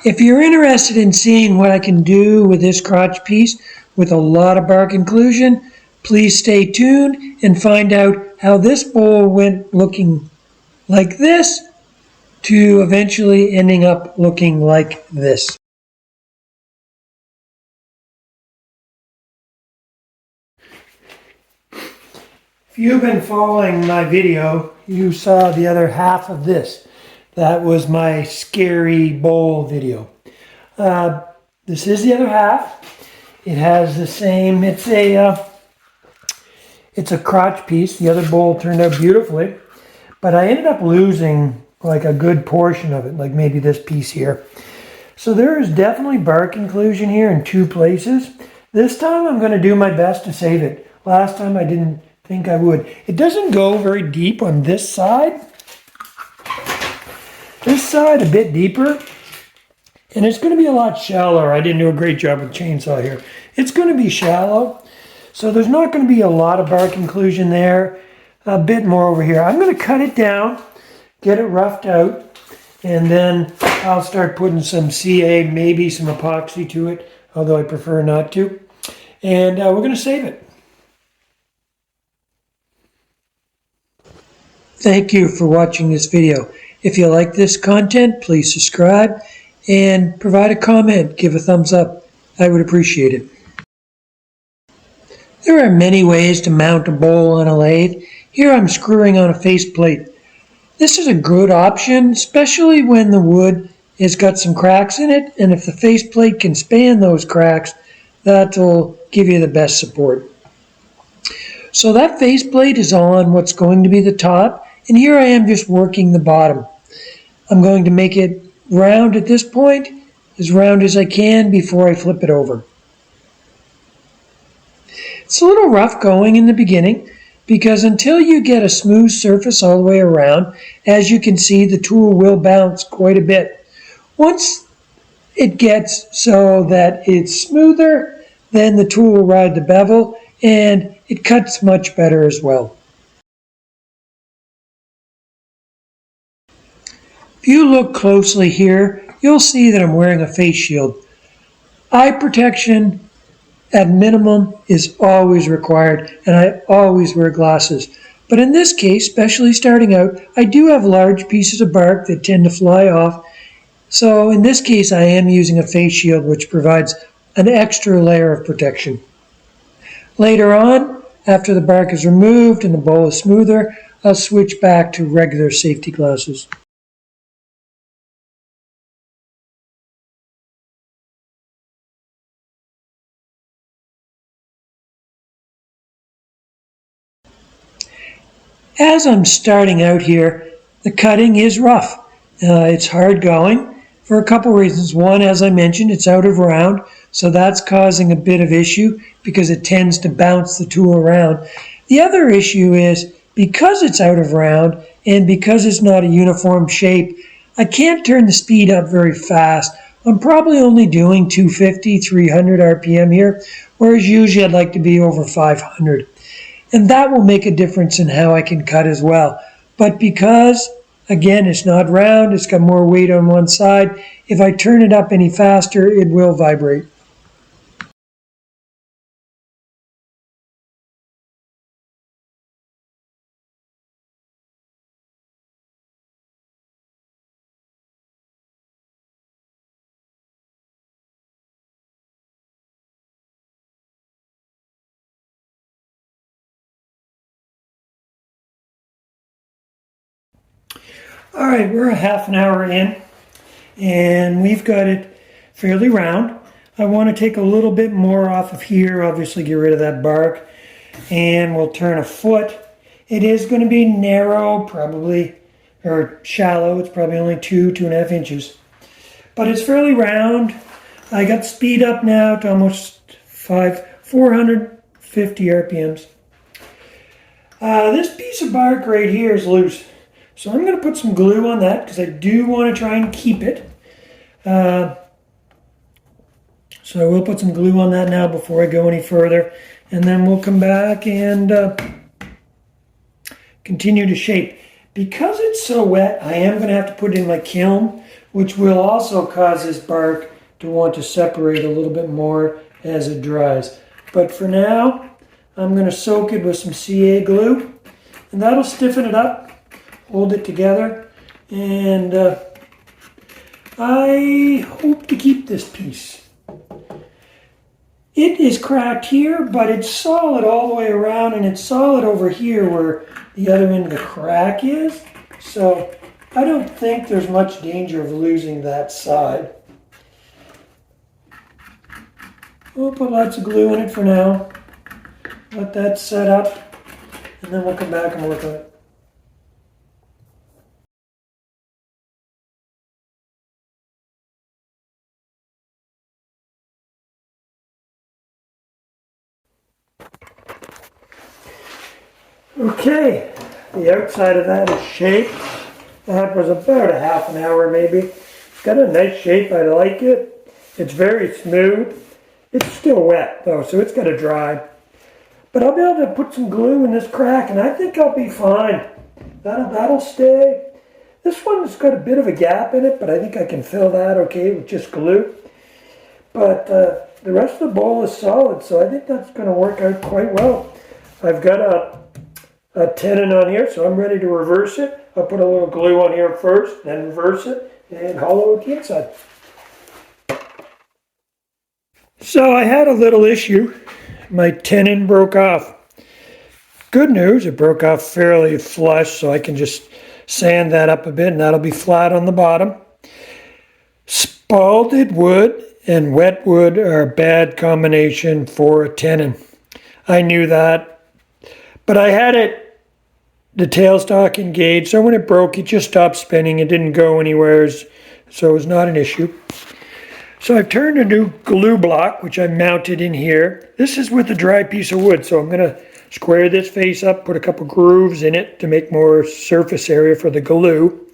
If you're interested in seeing what I can do with this crotch piece with a lot of bark inclusion, please stay tuned and find out how this bowl went looking like this to eventually ending up looking like this. If you've been following my video, you saw the other half of this. That was my scary bowl video. This is the other half. It has the same, it's a crotch piece. The other bowl turned out beautifully, but I ended up losing like a good portion of it, like maybe this piece here. So there is definitely bark inclusion here in two places. This time I'm going to do my best to save it. Last time I didn't think I would. It doesn't go very deep on this side. This side a bit deeper. And it's going to be a lot shallower. I didn't do a great job with the chainsaw here. It's going to be shallow. So there's not going to be a lot of bark inclusion there. A bit more over here. I'm going to cut it down, get it roughed out, and then I'll start putting some CA, maybe some epoxy to it, although I prefer not to. And we're going to save it. Thank you for watching this video. If you like this content, please subscribe and provide a comment. Give a thumbs up. I would appreciate it. There are many ways to mount a bowl on a lathe. Here I'm screwing on a faceplate. This is a good option, especially when the wood has got some cracks in it, and if the faceplate can span those cracks, that will give you the best support. So that faceplate is on what's going to be the top, and here I am just working the bottom. I'm going to make it round at this point, as round as I can before I flip it over. It's a little rough going in the beginning, because until you get a smooth surface all the way around, as you can see, the tool will bounce quite a bit. Once it gets so that it's smoother, then the tool will ride the bevel, and it cuts much better as well. If you look closely here, you'll see that I'm wearing a face shield. Eye protection at minimum is always required, and I always wear glasses. But in this case, especially starting out, I do have large pieces of bark that tend to fly off. So in this case, I am using a face shield, which provides an extra layer of protection. Later on, after the bark is removed and the bowl is smoother, I'll switch back to regular safety glasses. As I'm starting out here, the cutting is rough. It's hard going for a couple reasons. One, as I mentioned, it's out of round, so that's causing a bit of issue because it tends to bounce the tool around. The other issue is because it's out of round and because it's not a uniform shape, I can't turn the speed up very fast. I'm probably only doing 250, 300 RPM here, whereas usually I'd like to be over 500. And that will make a difference in how I can cut as well. But because, again, it's not round, it's got more weight on one side, if I turn it up any faster, it will vibrate. All right, we're a half an hour in, and we've got it fairly round. I want to take a little bit more off of here, obviously get rid of that bark, and we'll turn a foot. It is going to be narrow, probably, or shallow. It's probably only 2.5 inches. But it's fairly round. I got speed up now to almost 450 RPMs. This piece of bark right here is loose. So I'm going to put some glue on that because I do want to try and keep it. So I will put some glue on that now before I go any further. And then we'll come back and continue to shape. Because it's so wet, I am going to have to put it in my kiln, which will also cause this bark to want to separate a little bit more as it dries. But for now, I'm going to soak it with some CA glue, and that'll stiffen it up, hold it together, and I hope to keep this piece. It is cracked here, but it's solid all the way around, and it's solid over here where the other end of the crack is. So I don't think there's much danger of losing that side. We'll put lots of glue in it for now. Let that set up, and then we'll come back and work on it. Okay, the outside of that is shaped. That was about a half an hour maybe. It's got a nice shape, I like it. It's very smooth. It's still wet though, so it's got to dry. But I'll be able to put some glue in this crack and I think I'll be fine. That'll stay. This one's got a bit of a gap in it, but I think I can fill that okay with just glue. But the rest of the bowl is solid, so I think that's going to work out quite well. I've got a tenon on here, so I'm ready to reverse it. I'll put a little glue on here first, then reverse it, and hollow out the inside. So I had a little issue. My tenon broke off. Good news, it broke off fairly flush, so I can just sand that up a bit, and that'll be flat on the bottom. Spalted wood and wet wood are a bad combination for a tenon. I knew that, but I had the tailstock engaged, so when it broke, it just stopped spinning. It didn't go anywhere, so it was not an issue. So I've turned a new glue block, which I mounted in here. This is with a dry piece of wood, so I'm going to square this face up, put a couple grooves in it to make more surface area for the glue,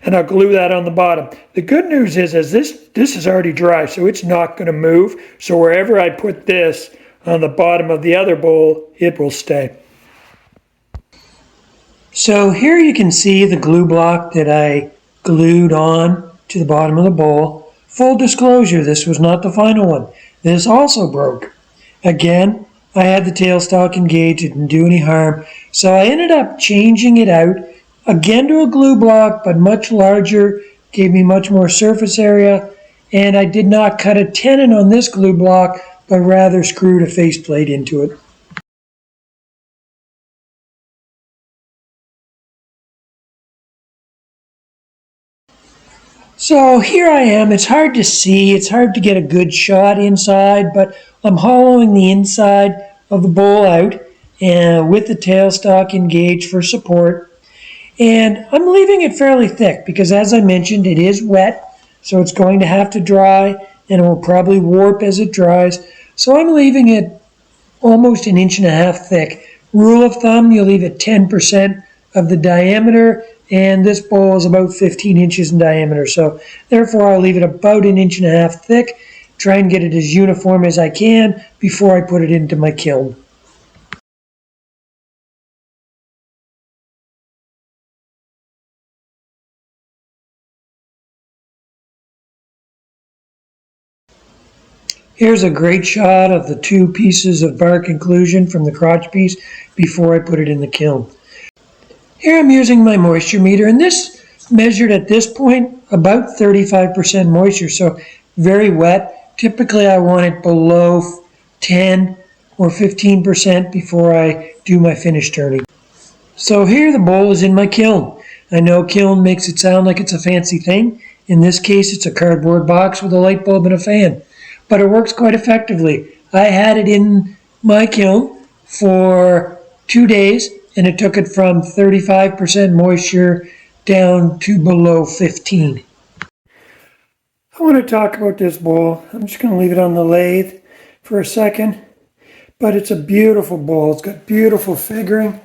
and I'll glue that on the bottom. The good news is this is already dry, so it's not going to move. So wherever I put this on the bottom of the other bowl, it will stay. So here you can see the glue block that I glued on to the bottom of the bowl. Full disclosure, this was not the final one. This also broke. Again, I had the tailstock engaged, it didn't do any harm. So I ended up changing it out again to a glue block, but much larger, gave me much more surface area. And I did not cut a tenon on this glue block, but rather screwed a faceplate into it. So here I am. It's hard to see. It's hard to get a good shot inside, but I'm hollowing the inside of the bowl out and with the tailstock engaged for support. And I'm leaving it fairly thick because, as I mentioned, it is wet, so it's going to have to dry and it will probably warp as it dries. So I'm leaving it almost 1.5 inches thick. Rule of thumb, you leave it 10% of the diameter, and this bowl is about 15 inches in diameter. So therefore I'll leave it about 1.5 inches thick, try and get it as uniform as I can before I put it into my kiln. Here's a great shot of the two pieces of bark inclusion from the crotch piece before I put it in the kiln. Here I'm using my moisture meter, and this measured at this point about 35% moisture, so very wet. Typically I want it below 10 or 15% before I do my finish turning. So here the bowl is in my kiln. I know kiln makes it sound like it's a fancy thing. In this case it's a cardboard box with a light bulb and a fan, but it works quite effectively. I had it in my kiln for 2 days, and it took it from 35% moisture down to below 15. I want to talk about this bowl. I'm just going to leave it on the lathe for a second, but it's a beautiful bowl. It's got beautiful figuring.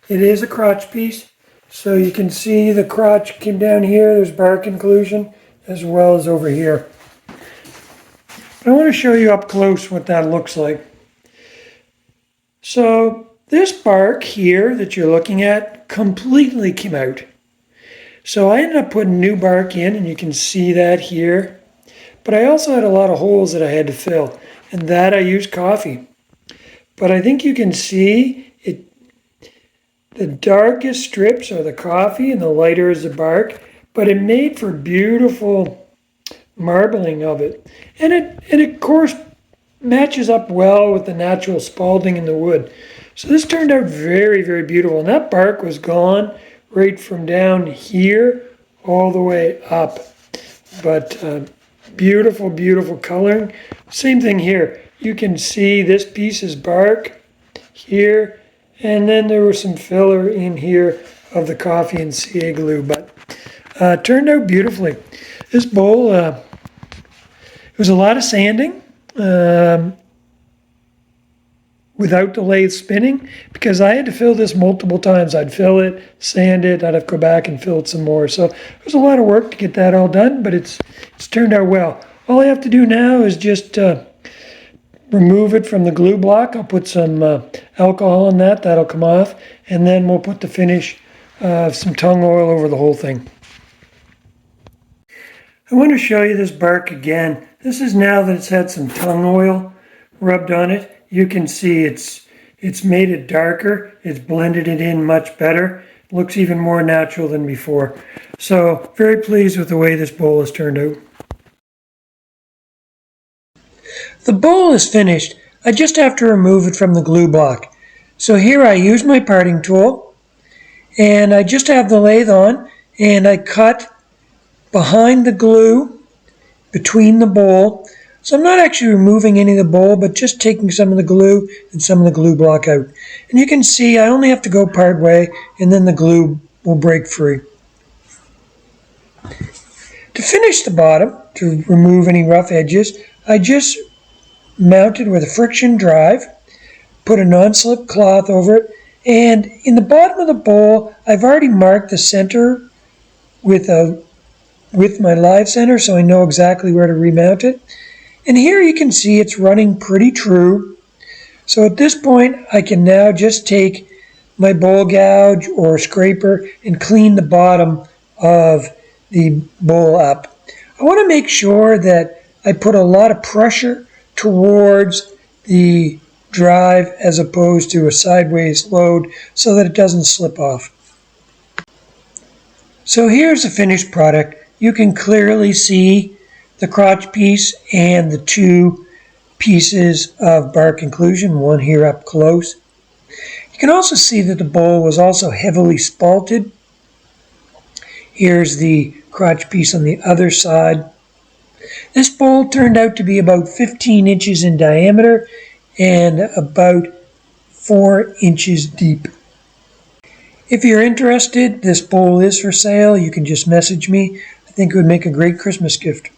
It is a crotch piece, so you can see the crotch came down here. There's bark inclusion as well as over here. I want to show you up close what that looks like. So this bark here that you're looking at completely came out. So I ended up putting new bark in, and you can see that here. But I also had a lot of holes that I had to fill, and that I used coffee. But I think you can see it. The darkest strips are the coffee and the lighter is the bark, but it made for beautiful marbling of it. And it of course matches up well with the natural spalting in the wood. So this turned out very, very beautiful. And that bark was gone right from down here all the way up. But beautiful, beautiful coloring. Same thing here. You can see this piece is bark here. And then there was some filler in here of the coffee and CA glue, but it turned out beautifully. This bowl, it was a lot of sanding without the lathe spinning, because I had to fill this multiple times. I'd fill it, sand it, I'd have to go back and fill it some more. So it was a lot of work to get that all done, but it's turned out well. All I have to do now is just remove it from the glue block. I'll put some alcohol in that. That'll come off. And then we'll put the finish of some tung oil over the whole thing. I want to show you this bark again. This is now that it's had some tung oil rubbed on it. You can see it's made it darker. It's blended it in much better. It looks even more natural than before. So very pleased with the way this bowl has turned out. The bowl is finished. I just have to remove it from the glue block. So here I use my parting tool, and I just have the lathe on, and I cut behind the glue between the bowl. So I'm not actually removing any of the bowl, but just taking some of the glue and some of the glue block out. And you can see I only have to go part way, and then the glue will break free. To finish the bottom, to remove any rough edges, I just mounted with a friction drive, put a non-slip cloth over it, and in the bottom of the bowl I've already marked the center with my live center, so I know exactly where to remount it. And here you can see it's running pretty true. So at this point I can now just take my bowl gouge or scraper and clean the bottom of the bowl up. I want to make sure that I put a lot of pressure towards the drive as opposed to a sideways load so that it doesn't slip off. So here's the finished product. You can clearly see the crotch piece and the two pieces of bark inclusion, one here up close. You can also see that the bowl was also heavily spalted. Here's the crotch piece on the other side. This bowl turned out to be about 15 inches in diameter and about 4 inches deep. If you're interested, this bowl is for sale. You can just message me. I think it would make a great Christmas gift.